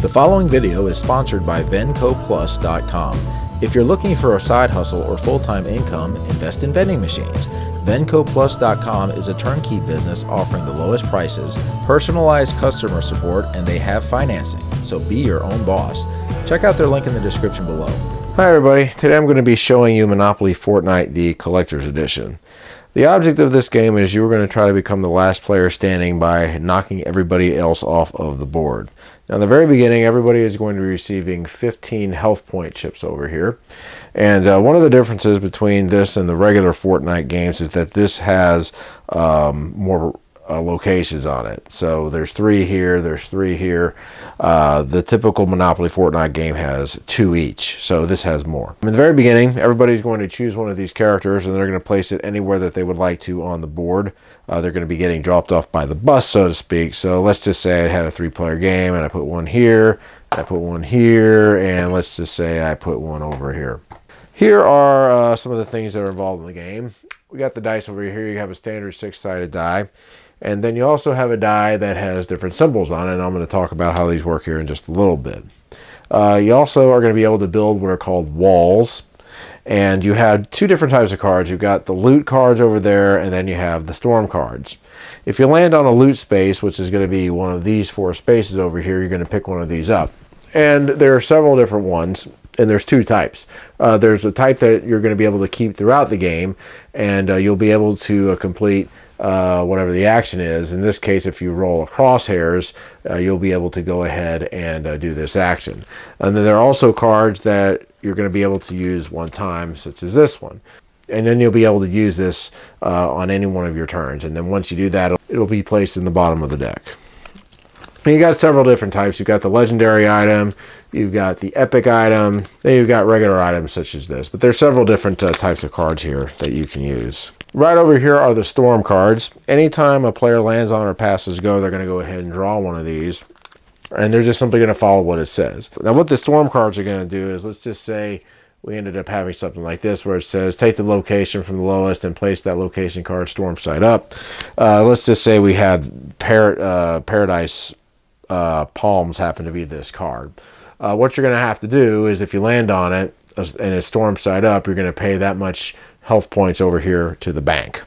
The following video is sponsored by VencoPlus.com. If you're looking for a side hustle or full-time income, invest in vending machines. VencoPlus.com is a turnkey business offering the lowest prices, personalized customer support, and they have financing, so be your own boss. Check out their link in the description below. Hi everybody, today I'm going to be showing you Monopoly Fortnite, the Collector's Edition. The object of this game is you're going to try to become the last player standing by knocking everybody else off of the board. Now in the very beginning, everybody is going to be receiving 15 health point chips over here. And one of the differences between this and the regular Fortnite games is that this has more locations on it. So there's 3 here, there's 3 here. The typical Monopoly Fortnite game has 2 each, so this has more. In the very beginning, everybody's going to choose one of these characters and they're going to place it anywhere that they would like to on the board. They're going to be getting dropped off by the bus, so to speak. So let's just say I had a 3-player game and I put one here, I put one here, and let's just say I put one over here. Here are some of the things that are involved in the game. We got the dice over here. You have a standard 6-sided die. And then you also have a die that has different symbols on it, and I'm going to talk about how these work here in just a little bit. You also are going to be able to build what are called walls, and you have 2 different types of cards. You've got the loot cards over there, and then you have the storm cards. If you land on a loot space, which is going to be one of these 4 spaces over here, you're going to pick one of these up. And there are several different ones, and there's 2 types. There's a type that you're going to be able to keep throughout the game, and you'll be able to complete whatever the action is. In this case, if you roll crosshairs, you'll be able to go ahead and do this action. And then there are also cards that you're going to be able to use one time, such as this one. And then you'll be able to use this on any one of your turns. And then once you do that, it'll be placed in the bottom of the deck. And you got several different types. You've got the legendary item, you've got the epic item, then you've got regular items such as this. But there's several different types of cards here that you can use. Right over here are the storm cards. Anytime a player lands on or passes go, they're going to go ahead and draw one of these. And they're just simply going to follow what it says. Now what the storm cards are going to do is, let's just say we ended up having something like this where it says take the location from the lowest and place that location card storm side up. Let's just say we had Paradise Palms happen to be this card. What you're going to have to do is, if you land on it and it's storm side up, you're going to pay that much health points over here to the bank.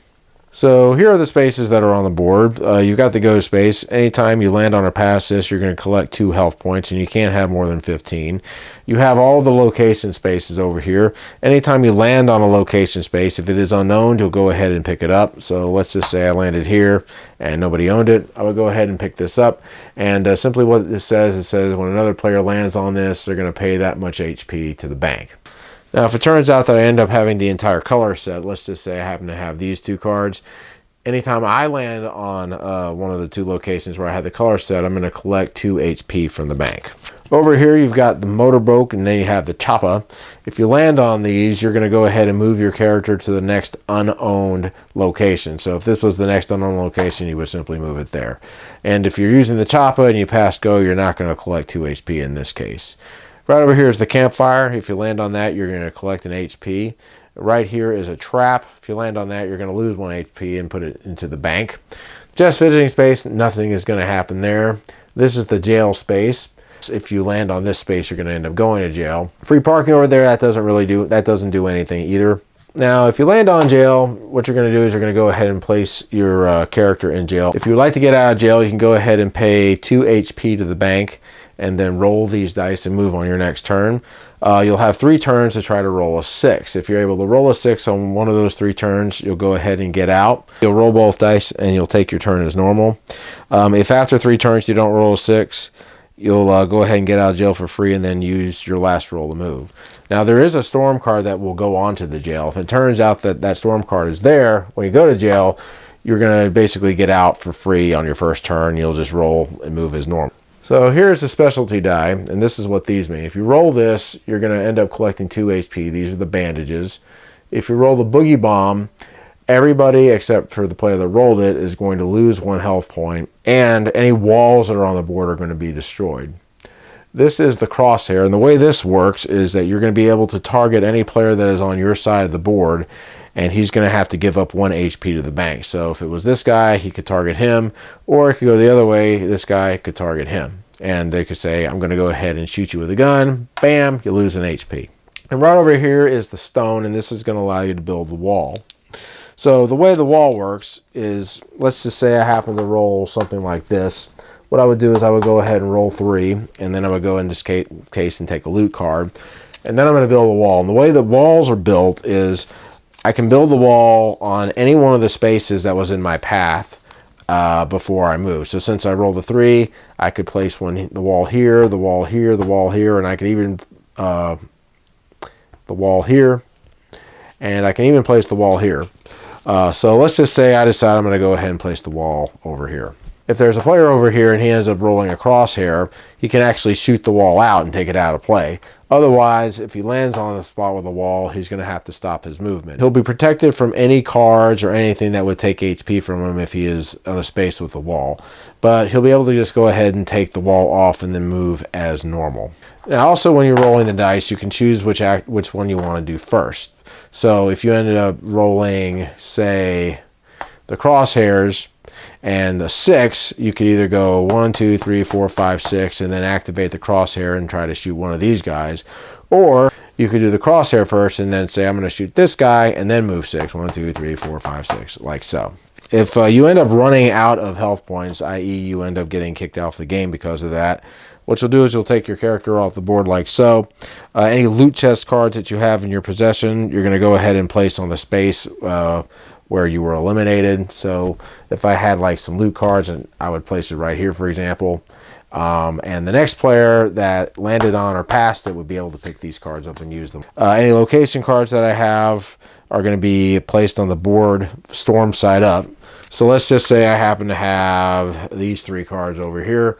So here are the spaces that are on the board. You've got the go space. Anytime you land on or pass this, you're going to collect 2 health points, and you can't have more than 15. You have all the location spaces over here. Anytime you land on a location space, if it is unknown, you'll go ahead and pick it up. So let's just say I landed here and nobody owned it. I would go ahead and pick this up. And simply what this says, it says when another player lands on this, they're going to pay that much HP to the bank. Now, if it turns out that I end up having the entire color set, let's just say I happen to have these 2 cards. Anytime I land on one of the 2 locations where I have the color set, I'm going to collect 2 HP from the bank. Over here, you've got the motorboat, and then you have the choppa. If you land on these, you're going to go ahead and move your character to the next unowned location. So if this was the next unowned location, you would simply move it there. And if you're using the choppa and you pass go, you're not going to collect 2 HP in this case. Right over here is the campfire. If you land on that, you're going to collect an HP. Right here is a trap. If you land on that, you're going to lose 1 HP and put it into the bank. Just visiting space, nothing is going to happen there. This is the jail space. If you land on this space, you're going to end up going to jail. Free parking over there, that doesn't do anything either. Now, if you land on jail, what you're going to do is you're going to go ahead and place your character in jail. If you would like to get out of jail, you can go ahead and pay 2 HP to the bank and then roll these dice and move on your next turn. You'll have 3 turns to try to roll a 6. If you're able to roll a 6 on one of those 3 turns, you'll go ahead and get out. You'll roll both dice and you'll take your turn as normal. If after 3 turns you don't roll a 6, you'll go ahead and get out of jail for free and then use your last roll to move. Now there is a storm card that will go onto the jail. If it turns out that that storm card is there, when you go to jail, you're going to basically get out for free on your first turn. You'll just roll and move as normal. So here's the specialty die, and this is what these mean. If you roll this, you're going to end up collecting 2 HP. These are the bandages. If you roll the boogie bomb, everybody except for the player that rolled it is going to lose 1 health point, and any walls that are on the board are going to be destroyed. This is the crosshair, and the way this works is that you're going to be able to target any player that is on your side of the board, and he's going to have to give up 1 HP to the bank. So if it was this guy, he could target him, or it could go the other way, this guy could target him. And they could say, I'm going to go ahead and shoot you with a gun. Bam, you lose an HP. And right over here is the stone, and this is going to allow you to build the wall. So the way the wall works is, let's just say I happen to roll something like this. What I would do is I would go ahead and roll 3, and then I would go in this case and take a loot card. And then I'm going to build a wall. And the way the walls are built is I can build the wall on any one of the spaces that was in my path before I move. So since I rolled the 3, I could place the wall here, the wall here, the wall here, and I could even the wall here, and I can even place the wall here. So let's just say I decide I'm going to go ahead and place the wall over here. If there's a player over here and he ends up rolling a crosshair, he can actually shoot the wall out and take it out of play. Otherwise, if he lands on the spot with a wall, he's going to have to stop his movement. He'll be protected from any cards or anything that would take HP from him if he is on a space with a wall. But he'll be able to just go ahead and take the wall off and then move as normal. Now, also when you're rolling the dice, you can choose which one you want to do first. So if you ended up rolling, say, the crosshairs and the 6, you could either go 1, 2, 3, 4, 5, 6, and then activate the crosshair and try to shoot one of these guys. Or you could do the crosshair first and then say, I'm going to shoot this guy, and then move 6. 1, 2, 3, 4, 5, 6, like so. If you end up running out of health points, i.e. you end up getting kicked off the game because of that, what you'll do is you'll take your character off the board like so. Any loot chest cards that you have in your possession, you're going to go ahead and place on the space where you were eliminated. So if I had like some loot cards, and I would place it right here, for example. And the next player that landed on or passed it would be able to pick these cards up and use them. Any location cards that I have are going to be placed on the board storm side up. So let's just say I happen to have these 3 cards over here.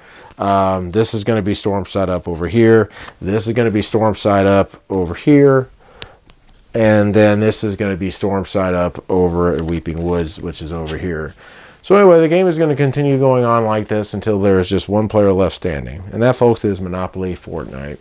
This is going to be storm side up over here. This is going to be storm side up over here. And then this is going to be storm side up over at Weeping Woods, which is over here. So anyway, the game is going to continue going on like this until there is just one player left standing. And that, folks, is Monopoly Fortnite.